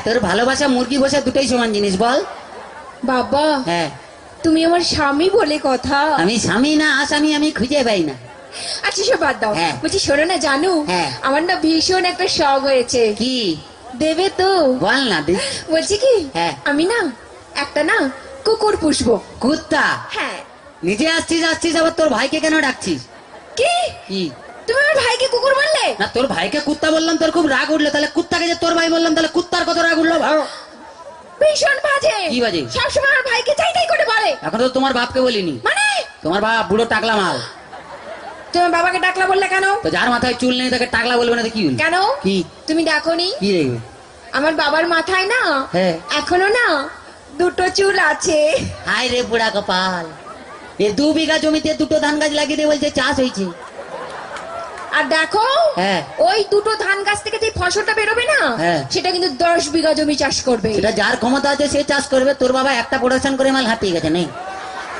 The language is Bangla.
তোর ভালোবাসা মুরগি বসা দুটোই সমান জিনিস বল। বাবা হ্যাঁ তুমি আমার স্বামী বলে কথা। আমি স্বামী না আসামি আমি খুঁজে পাই না। আচ্ছা সব বাদ দাও, হ্যাঁ। বলছি শোনো না জানু, হ্যাঁ। আমার না ভীষণ একটা শখ হয়েছে। কি দেবে তো? বল না দি। বলছি কি, হ্যাঁ। আমি না একটা না কুকুর পুষবো। কুত্তা? হ্যাঁ। নিজে আসছিস আবার তোর ভাইকে কেন ডাকছিস? কি কি তুমি আমার ভাইকে কুকুর বললে? না, তোর ভাইকে কুত্তা বললাম তোর খুব রাগ উঠলো, তাহলে কুত্তাকে যে তোর ভাই বললাম তাহলে কুত্তার কত রাগ উঠলো ভালো। ভীষণ বাজে। কি বাজে? সবসময় আমার ভাইকে চাইতেই করে বলে। এখন তো তোমার বাপকে বলিনি। মানে তোমার বাপ বুড়ো টাকলা মাল। তোমার বাবাকে ডাকলা বললে কেন? তো যার মাথায় চুল নেই তাকে টাকলা বলবে না তো কি হলো? কেন? কি তুমি ডাকোনি? কি দেখবে? আমার বাবার মাথায় না হ্যাঁ। এখনো না দুটো চুল আছে। হায় রে বুড়া কপাল, এ 2 বিঘা জমিতে দুটো ধান গাছ লাগিয়ে দিয়ে বলছে চাষ হয়েছে। আর দেখো হ্যাঁ। ওই দুটো ধান গাছ থেকে যে ফসলটা বেরোবে না, হ্যাঁ। সেটা কিন্তু 10 বিঘা জমি চাষ করবে। সেটা যার ক্ষমতা আছে সে চাষ করবে। তোর বাবা একটা প্রোডাকশন করে মাল হাঁপিয়ে গেছে নেই।